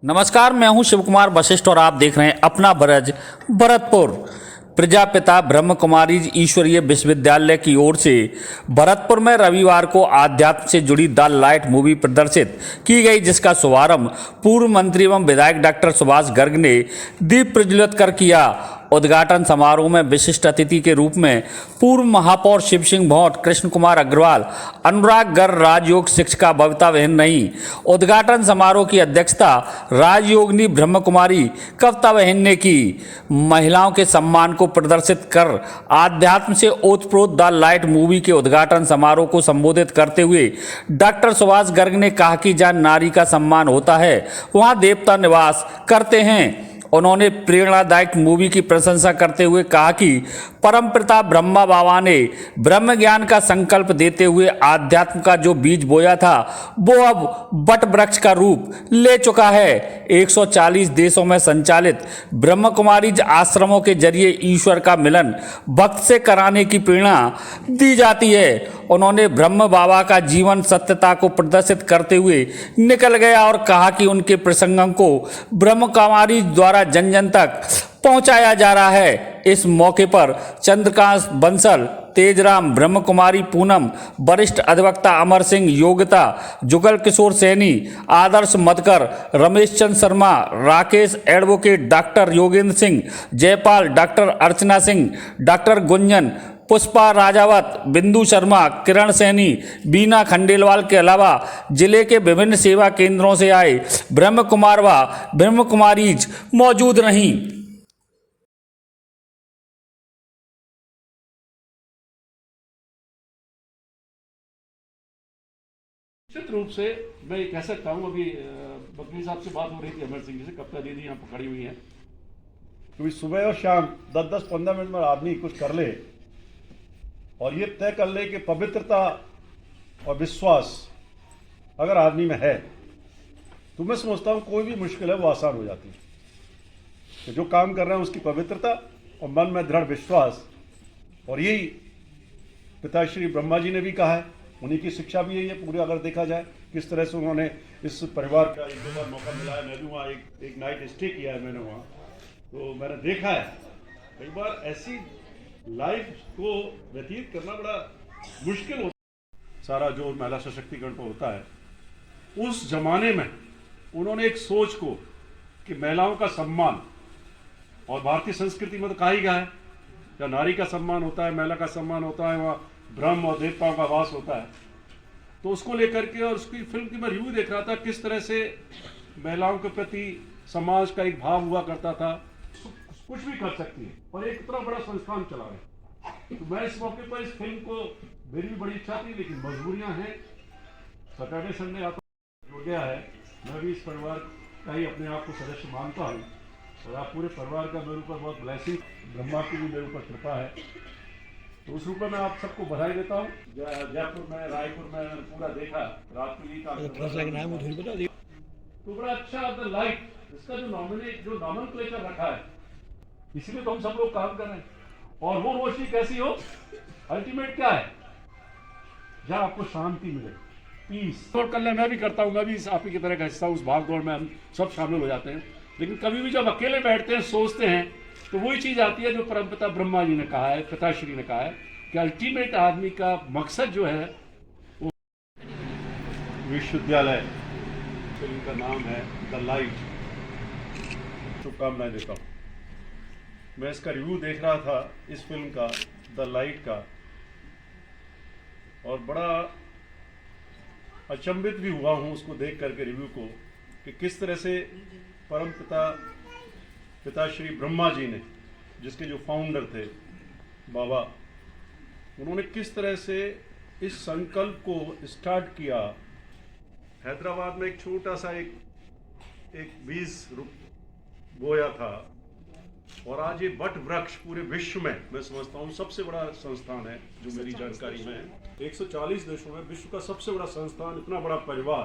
नमस्कार, मैं हूं शिव कुमार वशिष्ठ और आप देख रहे हैं अपना ब्रज भरतपुर। प्रजापिता ब्रह्म कुमारी ईश्वरीय विश्वविद्यालय की ओर से भरतपुर में रविवार को आध्यात्म से जुड़ी द लाइट मूवी प्रदर्शित की गई, जिसका शुभारंभ पूर्व मंत्री एवं विधायक डॉक्टर सुभाष गर्ग ने दीप प्रज्वलित कर किया। उद्घाटन समारोह में विशिष्ट अतिथि के रूप में पूर्व महापौर शिव सिंह भौट, कृष्ण कुमार अग्रवाल, अनुराग गर्ग, राजयोग शिक्षिका बबीता बहन नहीं। उद्घाटन समारोह की अध्यक्षता राजयोगिनी ब्रह्म कुमारी कविता बहन ने की। महिलाओं के सम्मान को प्रदर्शित कर आध्यात्म से ओतप्रोत द लाइट मूवी के उद्घाटन समारोह को संबोधित करते हुए डॉक्टर सुभाष गर्ग ने कहा कि जहां नारी का सम्मान होता है वहां देवता निवास करते हैं। उन्होंने प्रेरणादायक मूवी की प्रशंसा करते हुए कहा कि परमपिता ब्रह्मा बाबा ने ब्रह्म ज्ञान का संकल्प देते हुए आध्यात्म का जो बीज बोया था वो अब वट वृक्ष का रूप ले चुका है। 140 देशों में संचालित ब्रह्म कुमारी आश्रमों के जरिए ईश्वर का मिलन भक्त से कराने की प्रेरणा दी जाती है। उन्होंने ब्रह्म बाबा का जीवन सत्यता को प्रदर्शित करते हुए निकल गया और कहा कि उनके प्रसंगों को ब्रह्म कुमारी द्वारा जन जन तक पहुंचाया जा रहा है। इस मौके पर चंद्रकांत बंसल, तेजराम, ब्रह्म कुमारी पूनम, वरिष्ठ अधिवक्ता Amar Singh Yogita, Jugal Kishore Saini, Adarsh Madhkar, Ramesh Chandra Sharma, Rakesh advocate, doctor Yogendra Singh, Jaipal, doctor Archana Singh, doctor Gunjan, Pushpa Rajawat, Bindu Sharma, किरण सैनी, बीना खंडेलवाल के अलावा जिले के विभिन्न सेवा केंद्रों से आए ब्रह्म कुमार व ब्रह्म कुमारीज मौजूद रहीं। निश्चित रूप से मैं ये कह सकता हूँ, अभी वकील साहब से बात हो रही थी अमर सिंह जी से, कविता दीदी यहाँ पर खड़ी हुई हैं। क्योंकि सुबह और शाम 10-10-15 मिनट में आदमी कुछ कर ले और ये तय कर ले कि पवित्रता और विश्वास अगर आदमी में है तो मैं समझता हूँ कोई भी मुश्किल है वो आसान हो जाती है। तो जो काम कर रहे हैं उसकी पवित्रता और मन में दृढ़ विश्वास, और यही पिताश्री ब्रह्मा जी ने भी कहा है, उन्हीं की शिक्षा भी यही है। पूरे अगर देखा जाए किस तरह से उन्होंने इस परिवार का एक दो बार मौका मिला है, मैं भी वहाँ एक नाइट स्टे किया है मैंने वहाँ, तो मैंने देखा है कई बार ऐसी लाइफ को व्यतीत करना बड़ा मुश्किल होता है। सारा जो महिला सशक्तिकरण पर होता है, उस जमाने में उन्होंने एक सोच को कि महिलाओं का सम्मान, और भारतीय संस्कृति में तो कहा ही गया है जहाँ नारी का सम्मान होता है, महिला का सम्मान होता है, वहाँ ब्रह्म और देवताओं का वास होता है। तो उसको लेकर के, और उसकी फिल्म की मैं रिव्यू देख रहा था, किस तरह से महिलाओं के प्रति समाज का एक भाव हुआ करता था, कुछ भी कर सकती है, और एक इतना बड़ा संस्थान चला रहे। तो मैं इस मौके पर इस फिल्म को, मेरी भी बड़ी इच्छा थी लेकिन मजबूरियां हैं, सैटरडे संडे आता जुड़ गया है। मैं भी इस परिवार का ही अपने आप को सदस्य मानता हूँ, और आप पूरे परिवार का मेरे ऊपर बहुत ब्लेसिंग, ब्रह्मा की भी मेरे ऊपर कृपा है। तो उस रूप में मैं आप सबको बधाई देता हूँ। जयपुर में, रायपुर में मैंने पूरा देखा, रात को ही तो बड़ा अच्छा द लाइट, इसका जो नॉमेनक्लेचर रखा है, इसीलिए तो हम सब लोग काम कर रहे हैं। और वो रोशनी कैसी हो, अल्टीमेट क्या है, जहां आपको शांति मिले, पीस। और कल मैं भी करता हूँ, मैं भी आप ही की तरह का हिस्सा, उस भाग दौड़ में हम सब शामिल हो जाते हैं। लेकिन कभी भी जब अकेले बैठते हैं, सोचते हैं, तो वही चीज आती है जो परमपिता ब्रह्मा जी ने कहा है, पिताश्री ने कहा है कि अल्टीमेट आदमी का मकसद जो है वो विश्वविद्यालय, फिल्म का नाम है द लाइट। शुभकामनाएं देता हूँ। मैं इसका रिव्यू देख रहा था इस फिल्म का, द लाइट का, और बड़ा अचंभित भी हुआ हूँ उसको देख करके, रिव्यू को, कि किस तरह से पिताश्री ब्रह्मा जी ने, जिसके जो फाउंडर थे बाबा, उन्होंने किस तरह से इस संकल्प को स्टार्ट किया। हैदराबाद में एक छोटा सा एक बीज बोया था, और आज ये वट वृक्ष पूरे विश्व में, मैं समझता हूँ सबसे बड़ा संस्थान है, जो मेरी जानकारी में है। 140 देशों में विश्व का सबसे बड़ा संस्थान, इतना बड़ा परिवार